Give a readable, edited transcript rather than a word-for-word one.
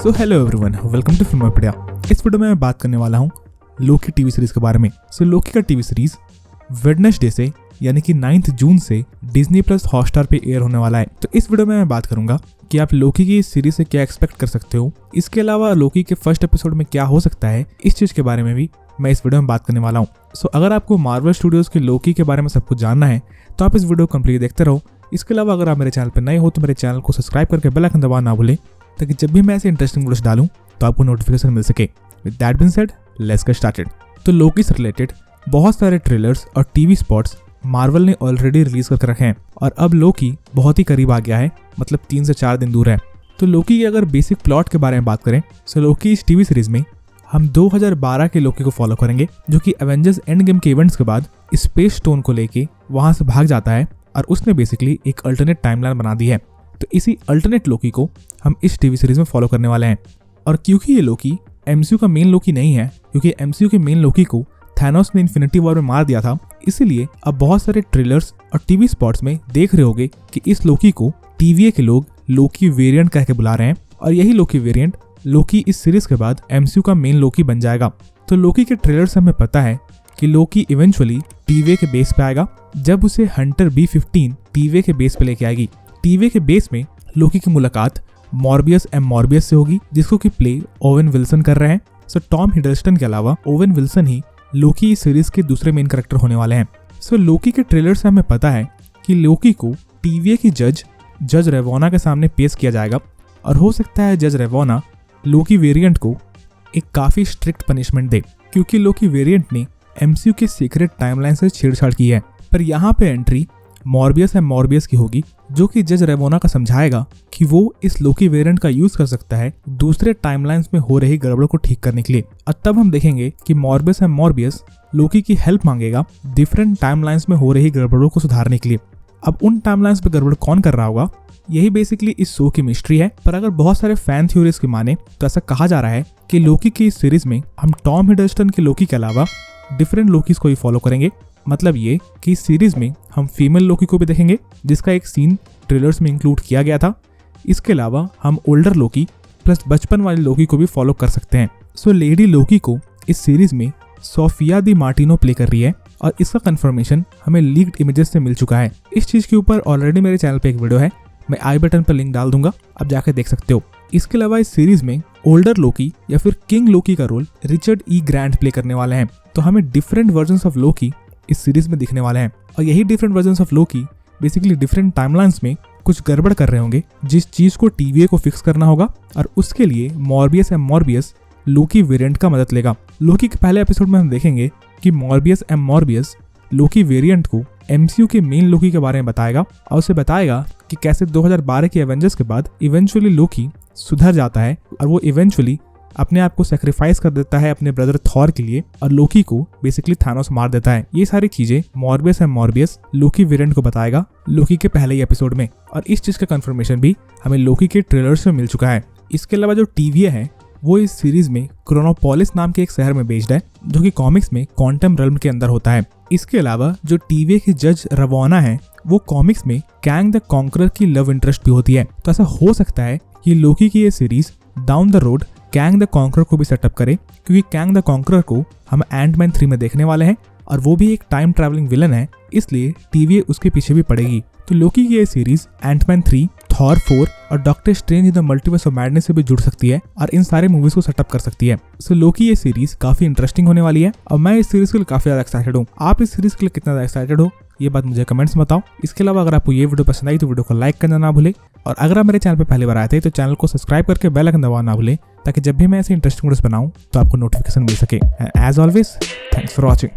So hello everyone, welcome to Filmopedia. इस video में मैं बात करने वाला हूँ लोकी टीवी सीरीज के बारे में। सो लोकी का टीवी सीरीज वेडनेसडे से यानी कि 9 जून से डिज्नी प्लस हॉटस्टार पे एयर होने वाला है। तो इस वीडियो में मैं बात करूंगा कि आप लोकी की इस सीरीज से क्या एक्सपेक्ट कर सकते हो। इसके अलावा लोकी के फर्स्ट एपिसोड में क्या हो सकता है, इस चीज के बारे में भी मैं इस वीडियो में बात करने वाला हूँ। सो अगर आपको मार्वल स्टूडियोज के लोकी के बारे में सब कुछ जानना है तो आप इस वीडियो को कंप्लीट देखते रहो। इसके अलावा अगर आप मेरे चैनल पर नए हो तो मेरे चैनल को सब्सक्राइब करके बेल आइकन दबाना ना भूलें, ताकि जब भी मैं ऐसे इंटरेस्टिंग वीडियोस डालूं तो आपको नोटिफिकेशन मिल सके। With that being said, let's get started. तो लोकी से रिलेटेड बहुत सारे ट्रेलर्स और टीवी स्पॉट्स मार्वल ने ऑलरेडी रिलीज करके रखे हैं और अब लोकी बहुत ही करीब आ गया है, मतलब 3 से 4 दिन दूर है। तो लोकी की अगर बेसिक प्लॉट के बारे में बात करें तो लोकी इस टीवी सीरीज में हम 2012 के लोकी को फॉलो करेंगे, जो कि एवेंजर्स एंड गेम के इवेंट्स के बाद स्पेस स्टोन को लेके वहां से भाग जाता है और उसने बेसिकली एक अल्टरनेट टाइमलाइन बना दी है। तो इसी अल्टरनेट लोकी को हम इस टीवी सीरीज में फॉलो करने वाले हैं। और क्योंकि ये लोकी एमसीयू का मेन लोकी नहीं है, क्योंकि एमसीयू के मेन लोकी को थैनोस ने इन्फिनिटी वॉर में मार दिया था, इसीलिए अब बहुत सारे ट्रेलर्स और टीवी स्पॉट्स में देख रहे होंगे कि इस लोकी को टीवीए के लोग लोकी वेरिएंट कह के बुला रहे हैं और यही लोकी वेरिएंट लोकी इस सीरीज के बाद एमसीयू का मेन लोकी बन जाएगा। तो लोकी के ट्रेलर से हमें पता है कि लोकी इवेंचुअली टीवीए के बेस पे आएगा, जब उसे हंटर B-15 टीवीए के बेस पे लेके आएगी। टीवीए के बेस में लोकी की मुलाकात मॉर्बियस एम मॉर्बियस से होगी, जिसको कि प्ले ओवेन विल्सन कर रहे हैं। सो टॉम हिडलस्टन के अलावा ओवेन विल्सन ही लोकी इस सीरीज के दूसरे मेन कैरेक्टर होने वाले हैं। सो लोकी के ट्रेलर से हमें पता है कि लोकी को टीवीए की जज रेवोना के सामने पेश किया जाएगा और हो सकता है जज रेवोना लोकी वेरिएंट को एक काफी स्ट्रिक्ट पनिशमेंट दे, क्योंकि लोकी वेरिएंट ने एमसीयू के सीक्रेट टाइमलाइन से छेड़छाड़ की है। पर यहाँ पे एंट्री मॉर्बियस एम मॉर्बियस की होगी, जो कि जज रेवोना का समझाएगा कि वो इस लोकी वेरिएंट का यूज कर सकता है दूसरे टाइमलाइंस में हो रही गड़बड़ को ठीक करने के लिए। और तब हम देखेंगे कि मॉर्बियस एम मॉर्बियस लोकी की हेल्प मांगेगा डिफरेंट टाइमलाइंस में हो रही गड़बड़ों को सुधारने के लिए। अब उन टाइमलाइंस पे गड़बड़ कौन कर रहा होगा, यही बेसिकली इस शो की मिस्ट्री है। पर अगर बहुत सारे फैन थ्योरीज की माने तो ऐसा कहा जा रहा है कि लोकी की इस सीरीज में हम टॉम हिडलस्टन के लोकी के अलावा डिफरेंट लोकीज को ही फॉलो करेंगे। मतलब ये कि इस सीरीज में हम फीमेल लोकी को भी देखेंगे, जिसका एक सीन ट्रेलर्स में इंक्लूड किया गया था। इसके अलावा हम ओल्डर लोकी प्लस बचपन वाली लोकी को भी फॉलो कर सकते हैं। सो लेडी लोकी को इस सीरीज में सोफिया दी मार्टिनो प्ले कर रही है और इसका कंफर्मेशन हमें लीक्ड इमेजेस से मिल चुका है। इस चीज के ऊपर ऑलरेडी मेरे चैनल पे एक वीडियो है, मैं आई बटन पर लिंक डाल दूंगा, आप जाकर देख सकते हो। इसके अलावा इस सीरीज में ओल्डर लोकी या फिर किंग लोकी का रोल रिचर्ड ई ग्रैंट प्ले करने वाले हैं। तो हमें डिफरेंट वर्जन्स ऑफ लोकी इस सीरीज में दिखने वाले हैं और यही different versions of Loki basically different timelines में कुछ गड़बड़ कर रहे होंगे, जिस चीज को टीवीए को फिक्स करना होगा और उसके लिए मॉर्बियस एम मॉर्बियस लोकी वेरिएंट का मदद लेगा। लोकी के पहले एपिसोड में हम देखेंगे कि मॉर्बियस एम मॉर्बियस लोकी वेरिएंट को एमसीयू के मेन लोकी के बारे में बताएगा और उसे बताएगा कि कैसे 2012 के एवेंजर्स के बाद इवेंचुअली लोकी सुधर जाता है और वो इवेंचुअली अपने आप को सेक्रीफाइस कर देता है अपने ब्रदर थॉर के लिए और लोकी को बेसिकली थानोस मार देता है। ये सारी चीजें Morbius and Morbius Loki variant को बताएगा लोकी के पहले ही एपिसोड में, और इस चीज का कंफर्मेशन भी हमें लोकी के ट्रेलर्स में मिल चुका है। इसके अलावा जो टीवीए है वो इस सीरीज में क्रोनोपोलिस नाम के एक शहर में बेस्ड है, जो कि कॉमिक्स में क्वांटम रेल्म के अंदर होता है। इसके अलावा जो टीवीए की जज रेवोना है वो कॉमिक्स में कैंग द कॉन्करर की लव इंटरेस्ट भी होती है। तो ऐसा हो सकता है कि लोकी की ये series down the road Kang the conqueror को भी सेटअप करे, क्योंकि कैंग द कॉन्करर को हम एंटमैन 3 में देखने वाले हैं और वो भी एक टाइम ट्रैवलिंग विलन है, इसलिए टीवीए उसके पीछे भी पड़ेगी। तो लोकी की ये सीरीज एंटमैन 3, थॉर 4 और doctor strange in the multiverse of madness से भी जुड़ सकती है और इन सारे मूवीज को सेटअप कर सकती है। सो लोकी ये सीरीज काफी इंटरेस्टिंग होने वाली है और मैं इस सीरीज के लिए काफी ज्यादा एक्साइटेड हूँ। आप इस सीरीज के लिए कितना ज्यादा एक्साइटेड हो, ये बात मुझे कमेंट्स में बताओ। इसके अलावा अगर आपको ये वीडियो पसंद आई तो वीडियो को लाइक करना ना भूले, और अगर आप मेरे चैनल पर पहली बार आए थे तो चैनल को सब्सक्राइब करके बेल आइकन दबाना ना भूले, ताकि जब भी मैं ऐसे इंटरेस्टिंग वीडियोस बनाऊं तो आपको नोटिफिकेशन मिल सके। As always, thanks for watching.